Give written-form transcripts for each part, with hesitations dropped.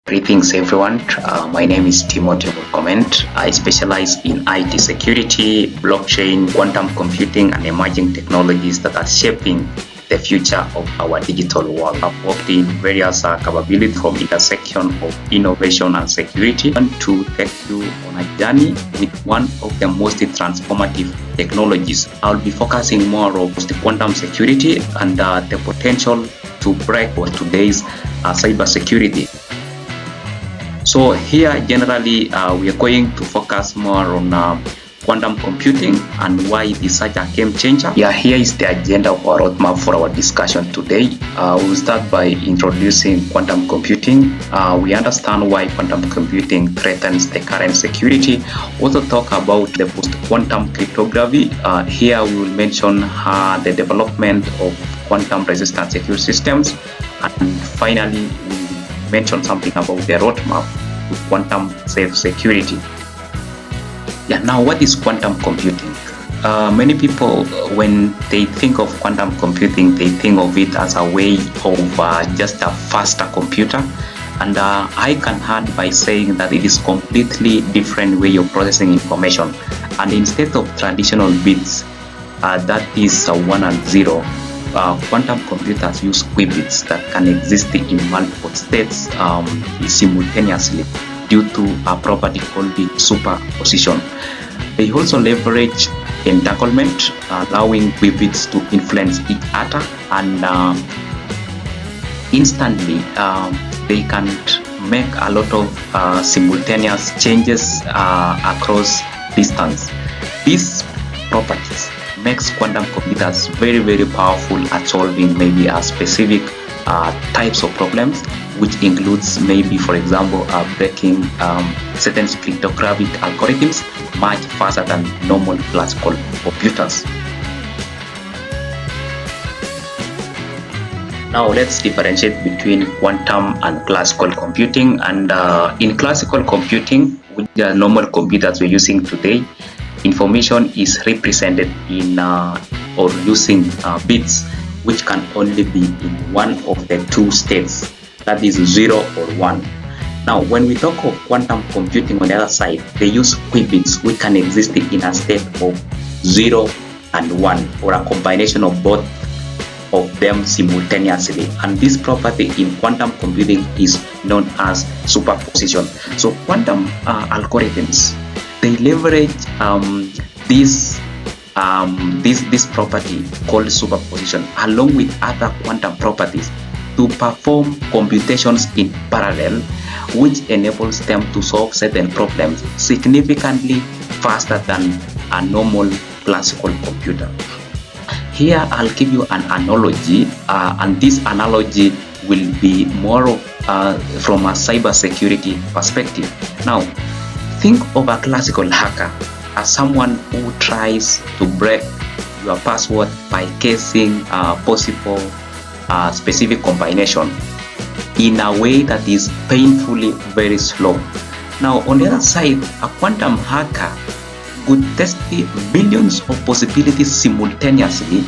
Greetings everyone, my name is Timothy Comment. I specialize in IT security, blockchain, quantum computing and emerging technologies that are shaping the future of our digital world. I've worked in various capabilities from intersection of innovation and security. I want to take you on a journey with one of the most transformative technologies. I'll be focusing more on the quantum security and the potential to break today's cybersecurity. So here generally we are going to focus more on quantum computing and why it is such a game changer. Yeah, here is the agenda of our roadmap for our discussion today. We'll start by introducing quantum computing. We understand why quantum computing threatens the current security. Also talk about the post-quantum cryptography. Here we will mention the development of quantum resistant security systems, and finally mention something about the roadmap to quantum safe security. Yeah, now what is quantum computing? Many people, when they think of quantum computing, they think of it as a way of just a faster computer. And I can add by saying that it is completely different way of processing information. And instead of traditional bits, that is 1 and 0, quantum computers use qubits that can exist in multiple states simultaneously due to a property called the superposition. They also leverage entanglement, allowing qubits to influence each other, and instantly they can make a lot of simultaneous changes across distance. These properties makes quantum computers very powerful at solving maybe a specific types of problems, which includes maybe, for example, breaking certain cryptographic algorithms much faster than normal classical computers. Now let's differentiate between quantum and classical computing. And in classical computing, which are normal computers we're using today, information is represented in or using bits, which can only be in one of the two states, that is 0 or 1. Now when we talk of quantum computing on the other side, they use qubits which can exist in a state of 0 and 1, or a combination of both of them simultaneously, and this property in quantum computing is known as superposition. So quantum algorithms, they leverage this property called superposition along with other quantum properties to perform computations in parallel, which enables them to solve certain problems significantly faster than a normal classical computer. Here I'll give you an analogy, and this analogy will be more from a cybersecurity perspective. Now think of a classical hacker as someone who tries to break your password by guessing a possible specific combination in a way that is painfully very slow. Now on the other side, a quantum hacker could test billions of possibilities simultaneously,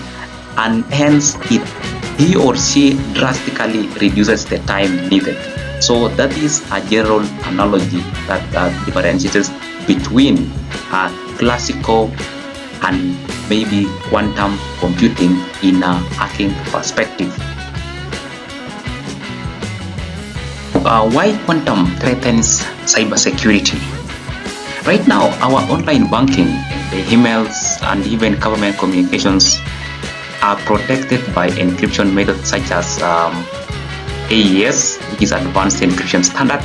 and hence he or she drastically reduces the time needed. So that is a general analogy that differentiates between classical and maybe quantum computing in a hacking perspective. Why quantum threatens cybersecurity? Right now, our online banking, the emails and even government communications are protected by encryption methods such as AES, which is Advanced Encryption Standard.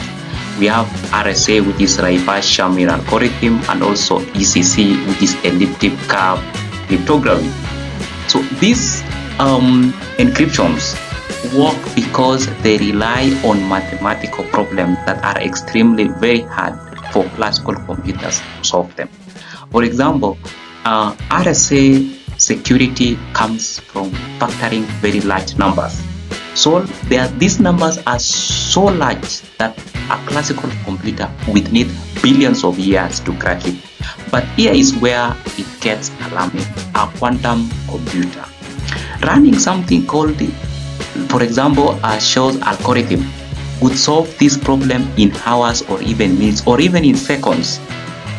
We have RSA, which is reverse sharing algorithm, and also ECC, which is elliptic curve cryptography. So these encryptions work because they rely on mathematical problems that are extremely very hard for classical computers to solve them. For example, RSA security comes from factoring very large numbers. So these numbers are so large that a classical computer would need billions of years to crack it. But here is where it gets alarming. A quantum computer running something called, for example, a Shaw's algorithm would solve this problem in hours or even minutes or even in seconds.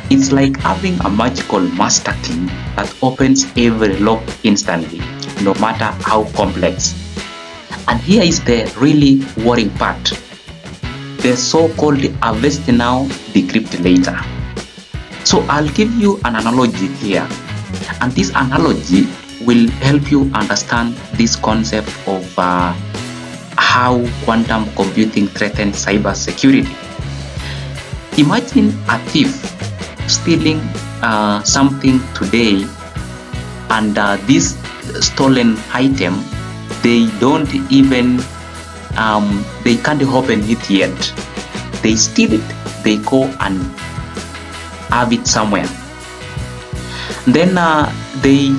It's like having a magical master key that opens every lock instantly, no matter how complex. And here is the really worrying part. The so-called harvest now, decrypt later. So I'll give you an analogy here, and this analogy will help you understand this concept of how quantum computing threatens cybersecurity. Imagine a thief stealing something today, and this stolen item, they don't even they can't open it yet. They steal it, they go and have it somewhere. Then they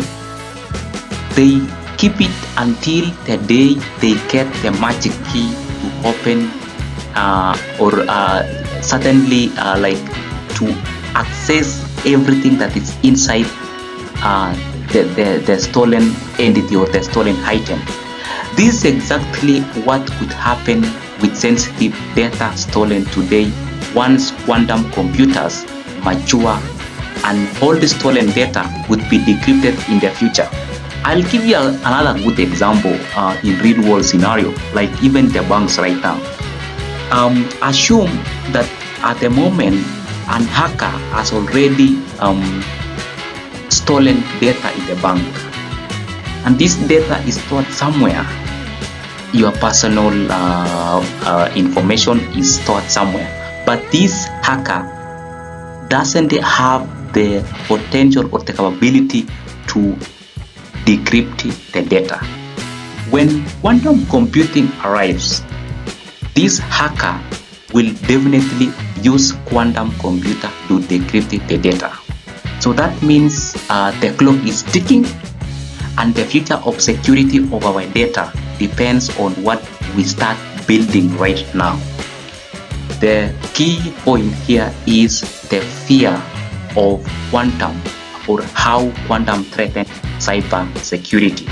keep it until the day they get the magic key to open or certainly like to access everything that is inside the stolen entity or the stolen item. This is exactly what could happen with sensitive data stolen today once quantum computers mature and all the stolen data would be decrypted in the future. I'll give you another good example in real world scenario, like even the banks right now. Assume that at the moment an hacker has already stolen data in the bank, and this data is stored somewhere. Your personal information is stored somewhere, but this hacker doesn't have the potential or the capability to decrypt the data. When quantum computing arrives, this hacker will definitely use quantum computer to decrypt the data. So that means the clock is ticking, and the future of security of our data depends on what we start building right now. The key point here is the fear of quantum, or how quantum threatens cyber security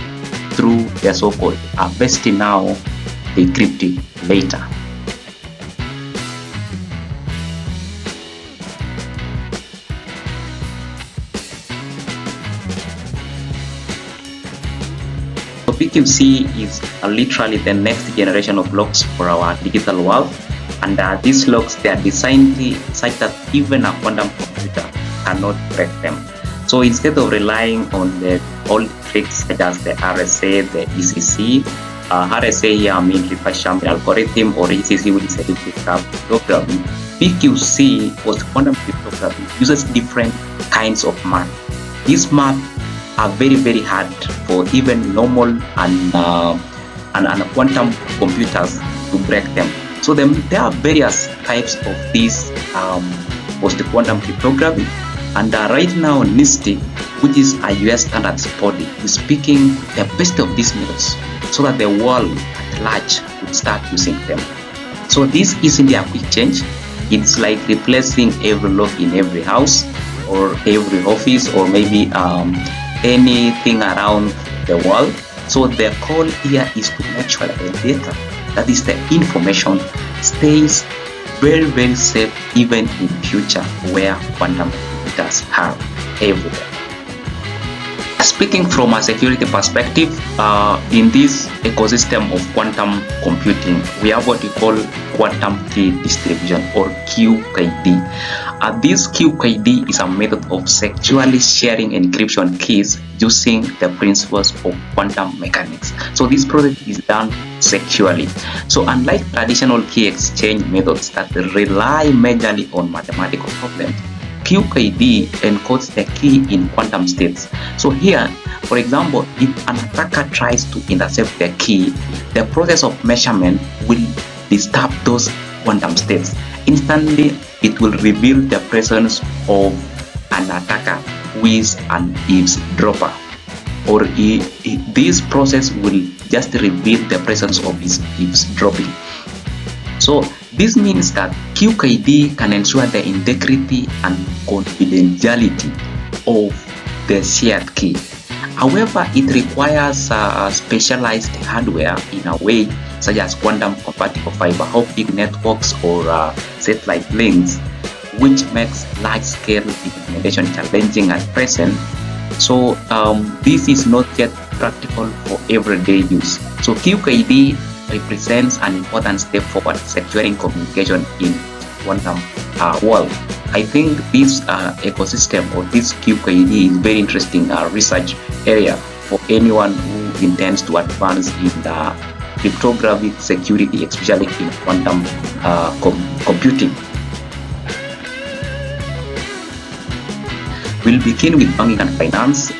through the so-called harvest now, decrypt later. So PQC is literally the next generation of locks for our digital world, and these locks, they are designed such that even a quantum computer cannot break them. So instead of relying on the old tricks such as the RSA, the ECC, RSA here means reverse sharing algorithm, or ECC which is elliptic curve cryptography, PQC or quantum cryptography uses different kinds of math. These math are very hard for even normal and quantum computers to break them. So there are various types of these post-quantum cryptography, and right now NIST, which is a US standards body, is picking the best of these methods so that the world at large would start using them. So this isn't a quick change. It's like replacing every lock in every house or every office or maybe anything around the world. So the call here is to make sure that the data, that is the information, stays very safe even in future where quantum computers have everywhere. Speaking from a security perspective, in this ecosystem of quantum computing, we have what we call quantum key distribution, or QKD. This QKD is a method of securely sharing encryption keys using the principles of quantum mechanics. So this process is done securely. So unlike traditional key exchange methods that rely majorly on mathematical problems, QKD encodes the key in quantum states. So here, for example, if an attacker tries to intercept the key, the process of measurement will disturb those quantum states. Instantly, it will reveal the presence of an attacker who is an eavesdropper, or this process will just reveal the presence of his eavesdropping. So this means that QKD can ensure the integrity and confidentiality of the shared key. However, it requires specialized hardware in a way such as quantum compatible fiber optic networks or satellite links, which makes large-scale implementation challenging at present. So this is not yet practical for everyday use. So QKD represents an important step forward securing communication in quantum world. I think this ecosystem or this QKD is very interesting research area for anyone who intends to advance in the cryptography security, especially in quantum computing. We'll begin with banking and finance,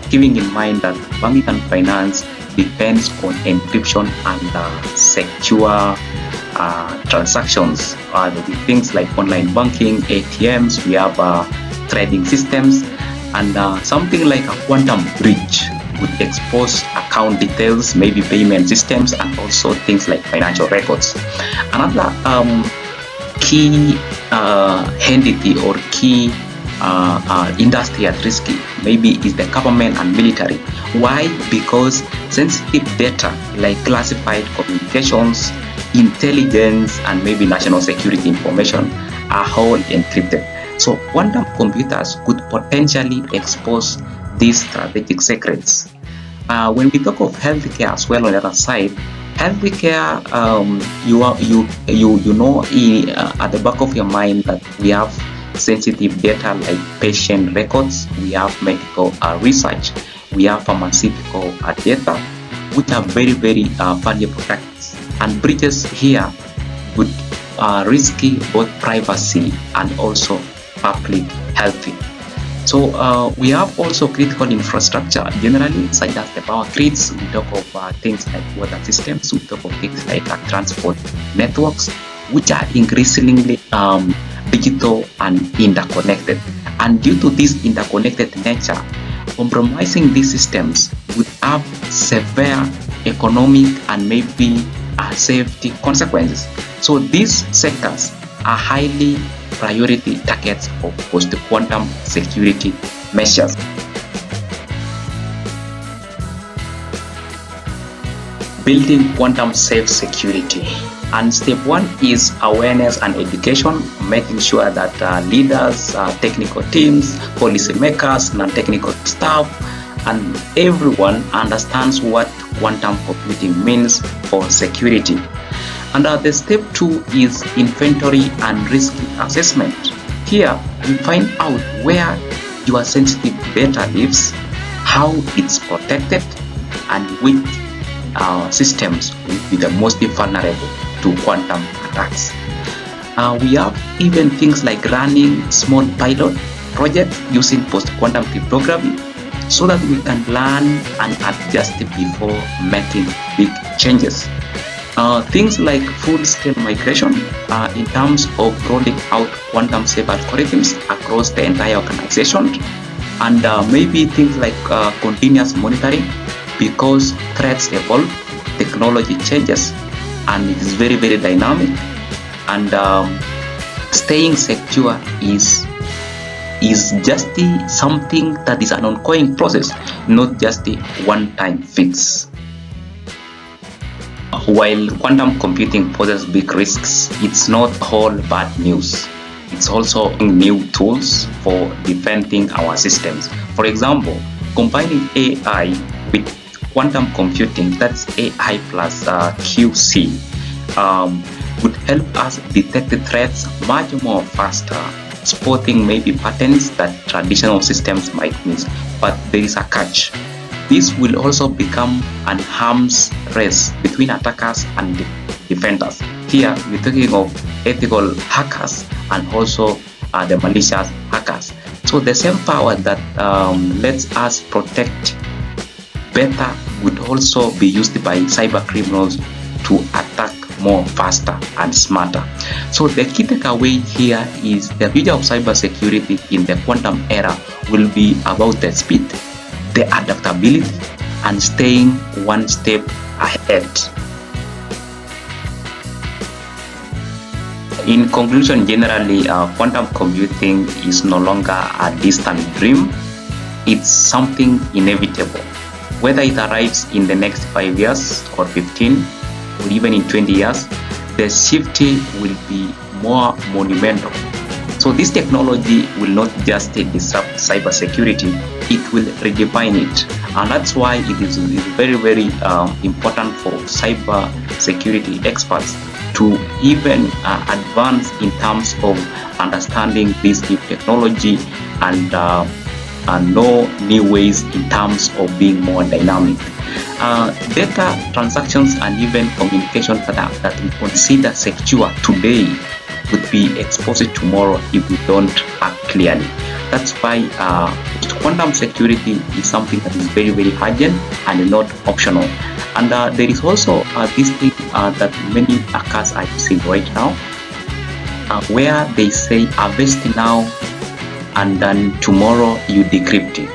keeping in mind that banking and finance depends on encryption and secure transactions. With things like online banking, ATMs, we have trading systems, and something like a quantum breach would expose account details, maybe payment systems, and also things like financial records. Another key entity or key industry at risk maybe is the government and military. Why? Because sensitive data like classified communications, intelligence, and maybe national security information are all encrypted. So quantum computers could potentially expose these strategic secrets. When we talk of healthcare as well, on the other side, healthcare, you know at the back of your mind that we have sensitive data like patient records, we have medical research, we have pharmaceutical data, which are very, very valuable factors. And breaches here would risky both privacy and also public health. So we have also critical infrastructure generally, such as the power grids. We talk of things like water systems, we talk of things like transport networks, which are increasingly digital and interconnected. And due to this interconnected nature, compromising these systems would have severe economic and maybe safety consequences. So these sectors are highly priority targets of post-quantum security measures. Building quantum safe security. And step one is awareness and education, making sure that leaders, technical teams, policymakers, non-technical staff, and everyone understands what quantum computing means for security. And the step two is inventory and risk assessment. Here, you find out where your sensitive data lives, how it's protected, and which systems will be the most vulnerable to quantum attacks. We have even things like running small pilot projects using post-quantum cryptography so that we can learn and adjust before making big changes. Things like full-scale migration in terms of rolling out quantum safe algorithms across the entire organization, and maybe things like continuous monitoring, because threats evolve, technology changes, and it is very, very dynamic, and staying secure is just something that is an ongoing process, not just a one-time fix. While quantum computing poses big risks, it's not all bad news. It's also new tools for defending our systems. For example, combining AI with quantum computing, that's AI plus QC, would help us detect the threats much more faster, spotting maybe patterns that traditional systems might miss. But there is a catch. This will also become an arms race between attackers and defenders. Here, we're talking of ethical hackers and also the malicious hackers. So the same power that lets us protect better would also be used by cyber criminals to attack more faster and smarter. So the key takeaway here is the future of cybersecurity in the quantum era will be about the speed, the adaptability, and staying one step ahead. In conclusion, generally, quantum computing is no longer a distant dream. It's something inevitable. Whether it arrives in the next 5 years or 15, or even in 20 years, the shift will be more monumental. So this technology will not just disrupt cybersecurity, it will redefine it. And that's why it is very, very important for cybersecurity experts to even advance in terms of understanding this new technology and know new ways in terms of being more dynamic. Data transactions and even communication that we consider secure today would be exposed tomorrow if we don't act clearly. That's why quantum security is something that is very, very urgent and not optional. And there is also this thing that many hackers are using right now, where they say harvest now and then tomorrow you decrypt it.